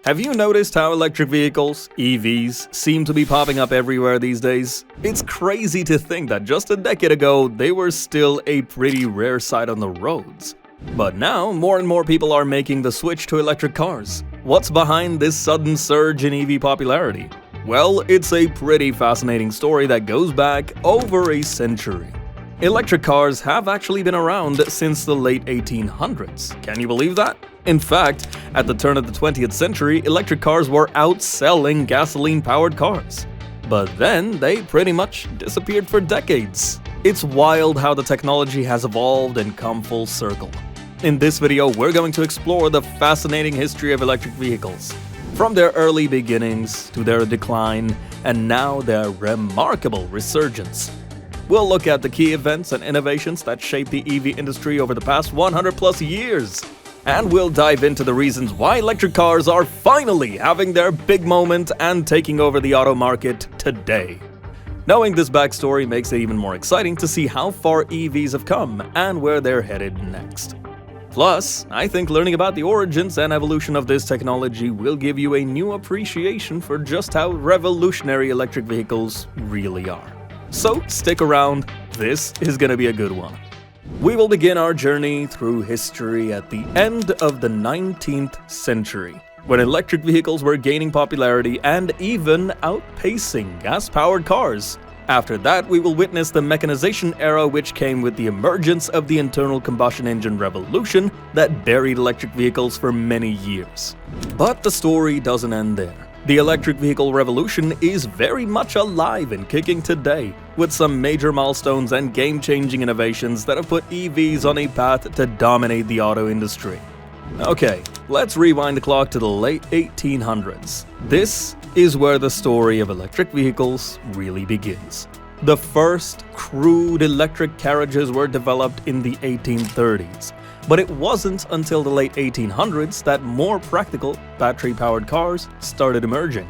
Have you noticed how electric vehicles, EVs, seem to be popping up everywhere these days? It's crazy to think that just a decade ago, they were still a pretty rare sight on the roads. But now, more and more people are making the switch to electric cars. What's behind this sudden surge in EV popularity? Well, it's a pretty fascinating story that goes back over a century. Electric cars have actually been around since the late 1800s. Can you believe that? In fact, at the turn of the 20th century, electric cars were outselling gasoline-powered cars. But then, they pretty much disappeared for decades. It's wild how the technology has evolved and come full circle. In this video, we're going to explore the fascinating history of electric vehicles. From their early beginnings, to their decline, and now their remarkable resurgence. We'll look at the key events and innovations that shaped the EV industry over the past 100 plus years. And we'll dive into the reasons why electric cars are finally having their big moment and taking over the auto market today. Knowing this backstory makes it even more exciting to see how far EVs have come and where they're headed next. Plus, I think learning about the origins and evolution of this technology will give you a new appreciation for just how revolutionary electric vehicles really are. So stick around, this is gonna be a good one. We will begin our journey through history at the end of the 19th century, when electric vehicles were gaining popularity and even outpacing gas-powered cars. After that, we will witness the mechanization era, which came with the emergence of the internal combustion engine revolution that buried electric vehicles for many years. But the story doesn't end there. The electric vehicle revolution is very much alive and kicking today, with some major milestones and game-changing innovations that have put EVs on a path to dominate the auto industry. Okay, let's rewind the clock to the late 1800s. This is where the story of electric vehicles really begins. The first crude electric carriages were developed in the 1830s. But it wasn't until the late 1800s that more practical, battery-powered cars started emerging,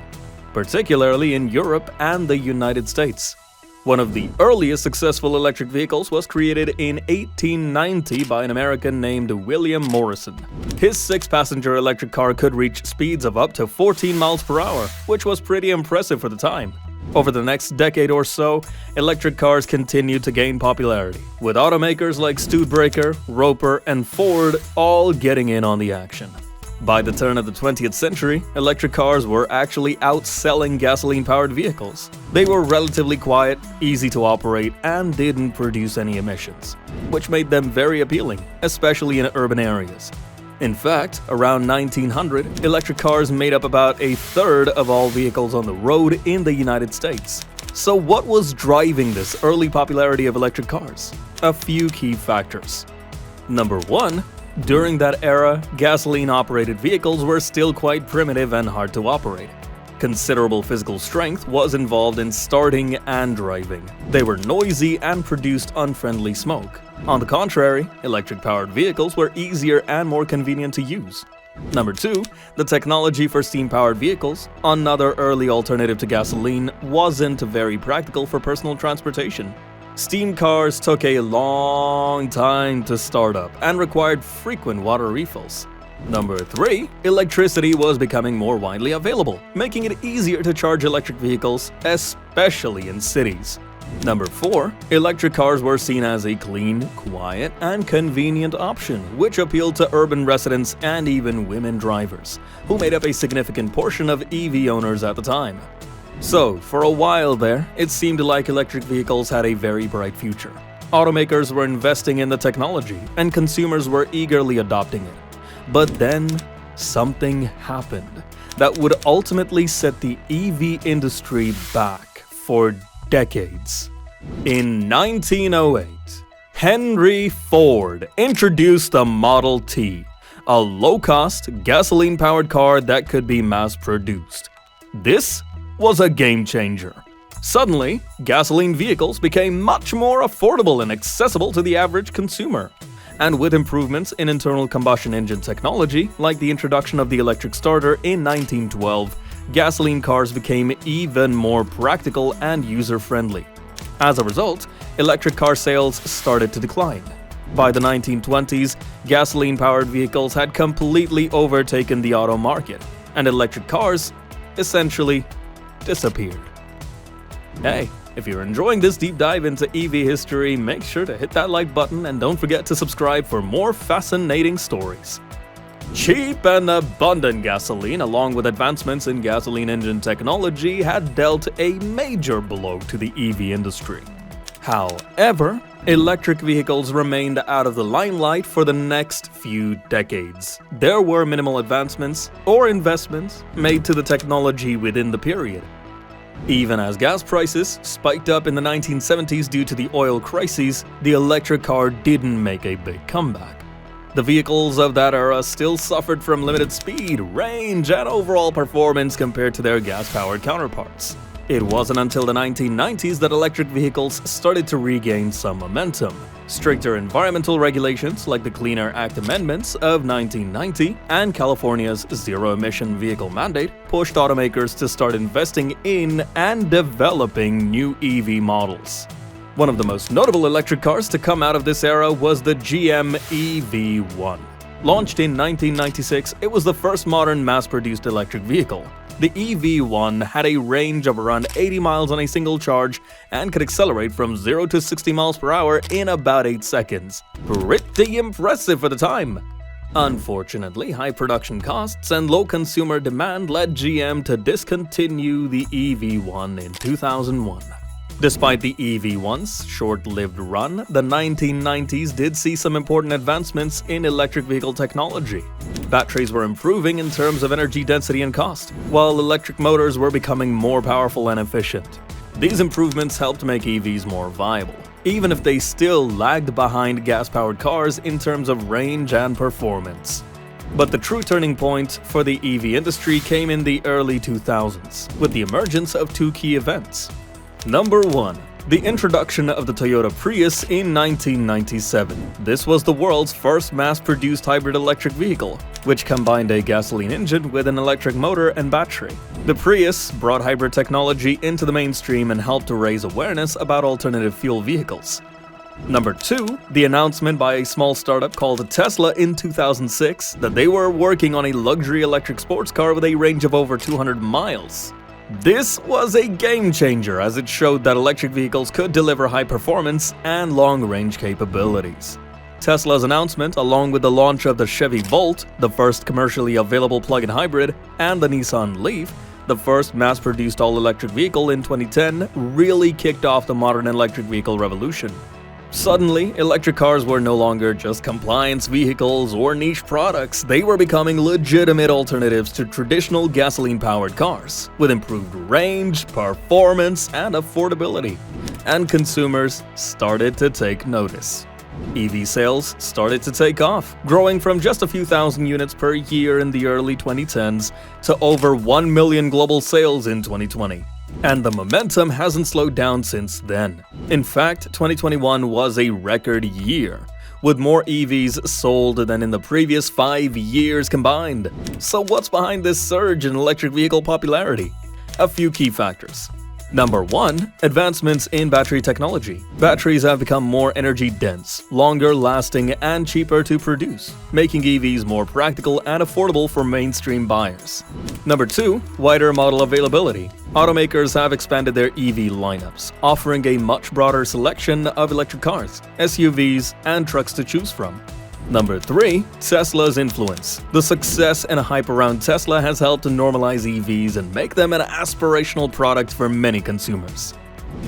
particularly in Europe and the United States. One of the earliest successful electric vehicles was created in 1890 by an American named William Morrison. His 6-passenger electric car could reach speeds of up to 14 miles per hour, which was pretty impressive for the time. Over the next decade or so, electric cars continued to gain popularity, with automakers like Studebaker, Roper, and Ford all getting in on the action. By the turn of the 20th century, electric cars were actually outselling gasoline-powered vehicles. They were relatively quiet, easy to operate, and didn't produce any emissions, which made them very appealing, especially in urban areas. In fact, around 1900, electric cars made up about a third of all vehicles on the road in the United States. So what was driving this early popularity of electric cars? A few key factors. Number one, during that era, gasoline-operated vehicles were still quite primitive and hard to operate. Considerable physical strength was involved in starting and driving. They were noisy and produced unfriendly smoke. On the contrary, electric-powered vehicles were easier and more convenient to use. Number two, the technology for steam-powered vehicles, another early alternative to gasoline, wasn't very practical for personal transportation. Steam cars took a long time to start up and required frequent water refills. Number three, electricity was becoming more widely available, making it easier to charge electric vehicles, especially in cities. Number four, electric cars were seen as a clean, quiet, and convenient option, which appealed to urban residents and even women drivers, who made up a significant portion of EV owners at the time. So, for a while there, it seemed like electric vehicles had a very bright future. Automakers were investing in the technology, and consumers were eagerly adopting it. But then, something happened that would ultimately set the EV industry back for decades. In 1908, Henry Ford introduced the Model T, a low-cost, gasoline-powered car that could be mass-produced. This was a game-changer. Suddenly, gasoline vehicles became much more affordable and accessible to the average consumer. And with improvements in internal combustion engine technology, like the introduction of the electric starter in 1912, gasoline cars became even more practical and user-friendly. As a result, electric car sales started to decline. By the 1920s, gasoline-powered vehicles had completely overtaken the auto market, and electric cars essentially disappeared. Hey, if you're enjoying this deep dive into EV history, make sure to hit that like button and don't forget to subscribe for more fascinating stories. Cheap and abundant gasoline, along with advancements in gasoline engine technology, had dealt a major blow to the EV industry. However, electric vehicles remained out of the limelight for the next few decades. There were minimal advancements or investments made to the technology within the period. Even as gas prices spiked up in the 1970s due to the oil crises, the electric car didn't make a big comeback. The vehicles of that era still suffered from limited speed, range, and overall performance compared to their gas-powered counterparts. It wasn't until the 1990s that electric vehicles started to regain some momentum. Stricter environmental regulations like the Clean Air Act amendments of 1990 and California's zero-emission vehicle mandate pushed automakers to start investing in and developing new EV models. One of the most notable electric cars to come out of this era was the GM EV1. Launched in 1996, it was the first modern mass-produced electric vehicle. The EV1 had a range of around 80 miles on a single charge and could accelerate from 0 to 60 miles per hour in about 8 seconds. Pretty impressive for the time. Unfortunately, high production costs and low consumer demand led GM to discontinue the EV1 in 2001. Despite the EV1's short-lived run, the 1990s did see some important advancements in electric vehicle technology. Batteries were improving in terms of energy density and cost, while electric motors were becoming more powerful and efficient. These improvements helped make EVs more viable, even if they still lagged behind gas-powered cars in terms of range and performance. But the true turning point for the EV industry came in the early 2000s, with the emergence of two key events. Number 1. The introduction of the Toyota Prius in 1997. This was the world's first mass-produced hybrid electric vehicle, which combined a gasoline engine with an electric motor and battery. The Prius brought hybrid technology into the mainstream and helped to raise awareness about alternative fuel vehicles. Number 2. The announcement by a small startup called Tesla in 2006 that they were working on a luxury electric sports car with a range of over 200 miles. This was a game changer as it showed that electric vehicles could deliver high performance and long-range capabilities. Tesla's announcement, along with the launch of the Chevy Volt, the first commercially available plug-in hybrid, and the Nissan Leaf, the first mass-produced all-electric vehicle in 2010, really kicked off the modern electric vehicle revolution. Suddenly, electric cars were no longer just compliance vehicles or niche products, they were becoming legitimate alternatives to traditional gasoline-powered cars, with improved range, performance, and affordability. And consumers started to take notice. EV sales started to take off, growing from just a few thousand units per year in the early 2010s to over 1 million global sales in 2020. And the momentum hasn't slowed down since then. In fact, 2021 was a record year, with more EVs sold than in the previous 5 years combined. So what's behind this surge in electric vehicle popularity? A few key factors. Number 1. Advancements in battery technology. Batteries have become more energy-dense, longer-lasting, and cheaper to produce, making EVs more practical and affordable for mainstream buyers. Number 2. Wider model availability. Automakers have expanded their EV lineups, offering a much broader selection of electric cars, SUVs, and trucks to choose from. Number 3. Tesla's influence. The success and hype around Tesla has helped to normalize EVs and make them an aspirational product for many consumers.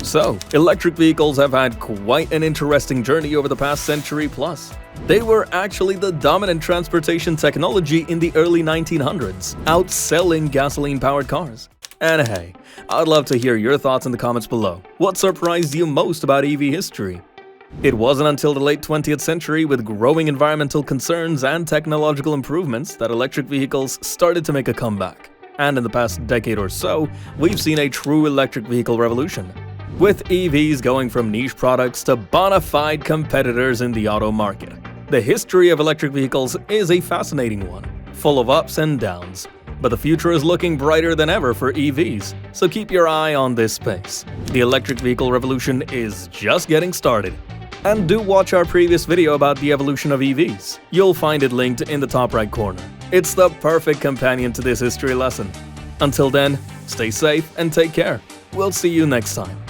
So, electric vehicles have had quite an interesting journey over the past century plus. They were actually the dominant transportation technology in the early 1900s, outselling gasoline-powered cars. And hey, I'd love to hear your thoughts in the comments below. What surprised you most about EV history? It wasn't until the late 20th century, with growing environmental concerns and technological improvements, that electric vehicles started to make a comeback. And in the past decade or so, we've seen a true electric vehicle revolution, with EVs going from niche products to bona fide competitors in the auto market. The history of electric vehicles is a fascinating one, full of ups and downs. But the future is looking brighter than ever for EVs, so keep your eye on this space. The electric vehicle revolution is just getting started. And do watch our previous video about the evolution of EVs. You'll find it linked in the top right corner. It's the perfect companion to this history lesson. Until then, stay safe and take care. We'll see you next time.